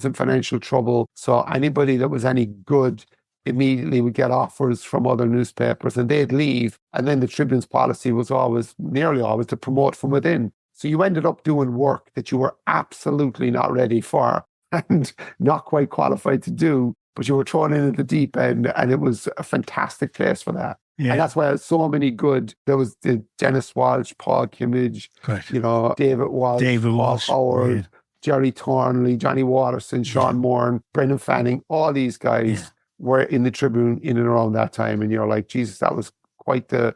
in financial trouble. So anybody that was any good immediately would get offers from other newspapers and they'd leave. And then the Tribune's policy was nearly always, to promote from within. So you ended up doing work that you were absolutely not ready for and not quite qualified to do, but you were thrown in at the deep end, and it was a fantastic place for that. Yeah. And that's why so many good, there was Dennis Walsh, Paul Kimmage, David Walsh, Paul Howard, Jerry Thornley, Johnny Watterson, Sean Moran, Brendan Fanning, all these guys were in the Tribune in and around that time. And you're like, Jesus, that was quite the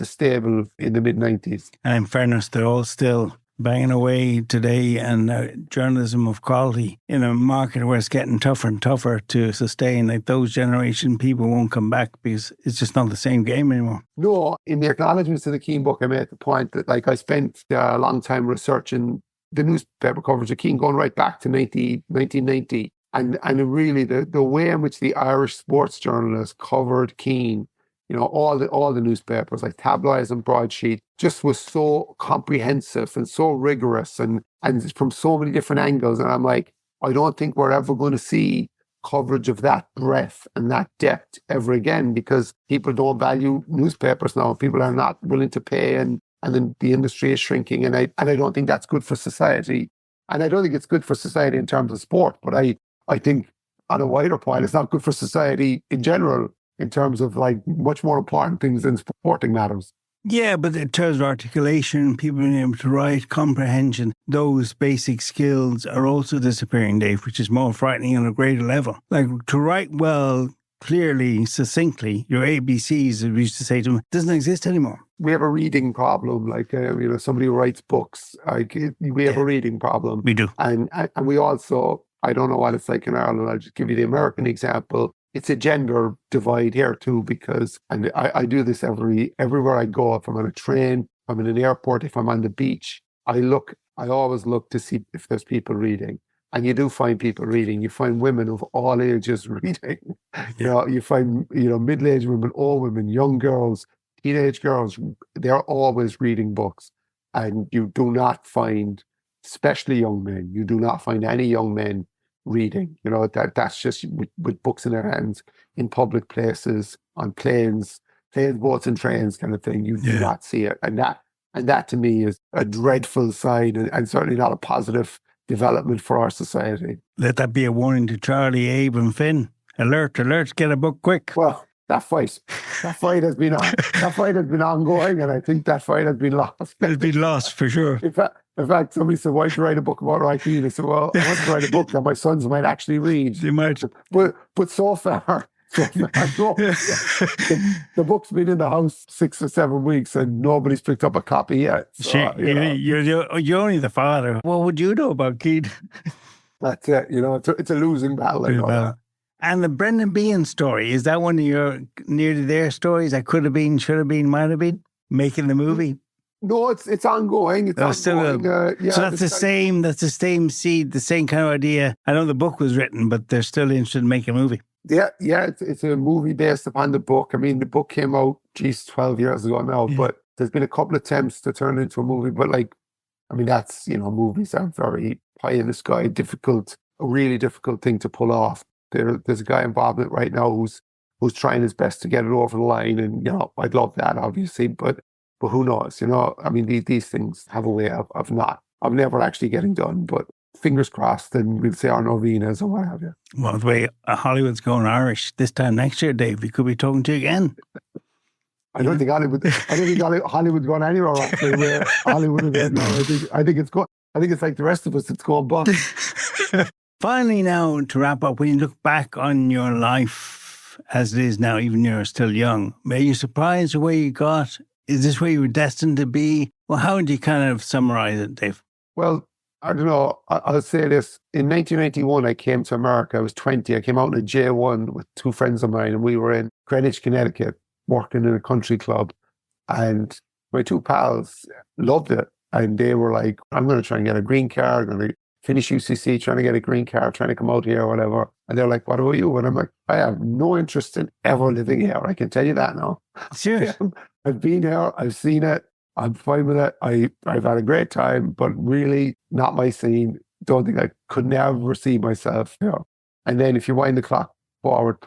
stable in the mid-90s. And in fairness, they're all still banging away today, and journalism of quality in a market where it's getting tougher and tougher to sustain. Like, those generation people won't come back because it's just not the same game anymore. No, in the acknowledgements to the Keane book, I made the point that, like, I spent a long time researching the newspaper coverage of Keane going right back to 1990. And really the way in which the Irish sports journalists covered Keane, all the newspapers, like tabloids and broadsheet, just was so comprehensive and so rigorous and from so many different angles. And I'm like, I don't think we're ever going to see coverage of that breadth and that depth ever again, because people don't value newspapers now. People are not willing to pay, and then the industry is shrinking. And I don't think that's good for society. And I don't think it's good for society in terms of sport, but I think on a wider point, it's not good for society in general, in terms of like much more important things than sporting matters. Yeah, but in terms of articulation, people being able to write, comprehension, those basic skills are also disappearing, Dave, which is more frightening on a greater level. Like, to write well, clearly, succinctly, your ABCs, as we used to say to them, doesn't exist anymore. We have a reading problem. Like, somebody who writes books, we have a reading problem. We do. And we also, I don't know what it's like in Ireland. I'll just give you the American example. It's a gender divide here too, because, and I do this everywhere I go. If I'm on a train, if I'm in an airport, if I'm on the beach, I always look to see if there's people reading. And you do find people reading. You find women of all ages reading. You find, middle-aged women, old women, young girls, teenage girls. They're always reading books. And you do not find, especially young men, you do not find any young men reading. That's just with books in their hands in public places, on planes, boats and trains kind of thing. You do not see it. And that to me is a dreadful sign, and certainly not a positive development for our society. Let that be a warning to Charlie, Abe and Finn. Alert, get a book quick. Well, that fight has been ongoing, and I think that fight has been lost. It's been lost for sure. In fact, somebody said, "Why should you write a book about writing?" I said, "Well, I want to write a book that my sons might actually read." They might, but so far, the book's been in the house 6 or 7 weeks, and nobody's picked up a copy yet. So, you're only the father. What would you know about Keane? That's it. It's a losing battle. And the Brendan Behan story, is that one of your nearly there stories? I could have been, should have been, might have been, making the movie? No, it's ongoing. It's ongoing. So that's the same seed, the same kind of idea. I know the book was written, but they're still interested in making a movie. Yeah, it's a movie based upon the book. I mean, the book came out, 12 years ago now, but there's been a couple of attempts to turn it into a movie. But that's, movies are very pie in the sky, a really difficult thing to pull off. There's a guy involved in it right now who's trying his best to get it over the line. And, I'd love that, obviously, but who knows, these things have a way of never actually getting done, but fingers crossed, and we'll see our novenas or what have you. Well, the way Hollywood's going Irish this time next year, Dave, we could be talking to you again. I don't think Hollywood's going anywhere. Actually, where Hollywood is. I think it's like the rest of us. It's going bust. Finally, now to wrap up, when you look back on your life as it is now, even you're still young, are you surprised the way you got? Is this where you were destined to be? Well, how would you kind of summarize it, Dave? Well, I don't know. I'll say this. In 1991, I came to America. I was 20. I came out in a J1 with two friends of mine, and we were in Greenwich, Connecticut, working in a country club. And my two pals loved it. And they were like, I'm going to try and get a green card. I'm going to finish UCC, trying to get a green card, trying to come out here or whatever. And they're like, what about you? And I'm like, I have no interest in ever living here. I can tell you that now. Serious? I've been here. I've seen it. I'm fine with it. I've had a great time, but really not my scene. don't think I could never see myself, And then if you wind the clock forward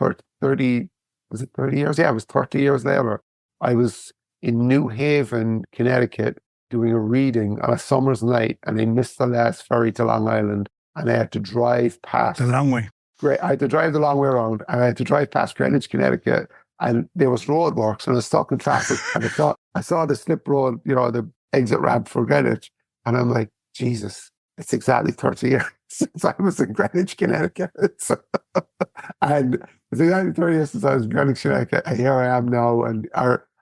30, was it 30 years? Yeah, it was 30 years later. I was in New Haven, Connecticut, doing a reading on a summer's night, and I missed the last ferry to Long Island, and I had to drive past. The long way. I had to drive the long way around, and I had to drive past Greenwich, Connecticut, and there was roadworks, and I was stuck in traffic, and I saw the slip road, the exit ramp for Greenwich, and I'm like, Jesus, it's exactly 30 years since I was in Greenwich, Connecticut. And it's exactly 30 years since I was in Greenwich, Connecticut, and here I am now,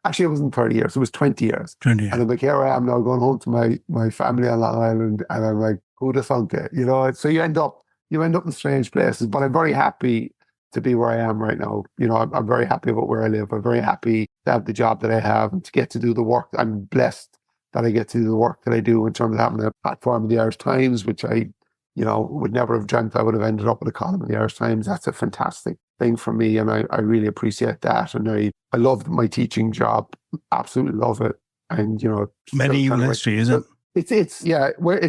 actually, it wasn't 30 years, it was 20 years. 20 years. And I'm like, here I am now going home to my family on Long Island, and I'm like, who'd have thunk it? So you end up in strange places, but I'm very happy to be where I am right now. I'm very happy about where I live. I'm very happy to have the job that I have and to get to do the work. I'm blessed that I get to do the work that I do in terms of having a platform in the Irish Times, which I, would never have dreamt I would have ended up with a column in the Irish Times. That's a fantastic thing for me, and I really appreciate that. And I love my teaching job, absolutely love it. And medieval history, is it? It's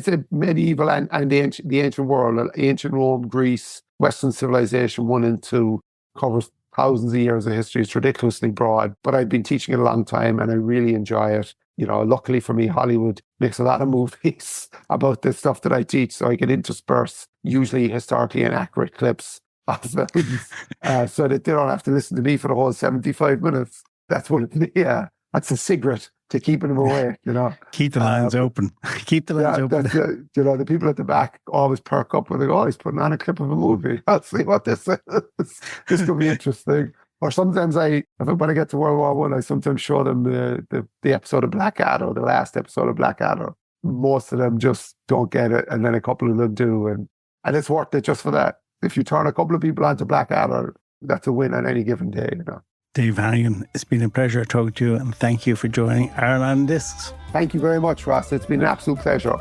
a medieval and the ancient world, ancient Rome, Greece, Western civilization 1 and 2, covers thousands of years of history. It's ridiculously broad, but I've been teaching it a long time, and I really enjoy it. Luckily for me, Hollywood makes a lot of movies about this stuff that I teach, so I can intersperse usually historically inaccurate clips of films, so that they don't have to listen to me for the whole 75 minutes. That's that's a secret to keeping them away, Keep the lines open. Keep the lines open. The people at the back always perk up when they go, oh, he's putting on a clip of a movie. I'll see what this is. This could be interesting. Or sometimes when I get to World War I, I sometimes show them the episode of Blackadder, the last episode of Blackadder. Most of them just don't get it, and then a couple of them do. And it's worth it just for that. If you turn a couple of people onto Blackadder, that's a win on any given day, Dave Hannigan, it's been a pleasure talking to you, and thank you for joining Ireland Discs. Thank you very much, Ross. It's been an absolute pleasure.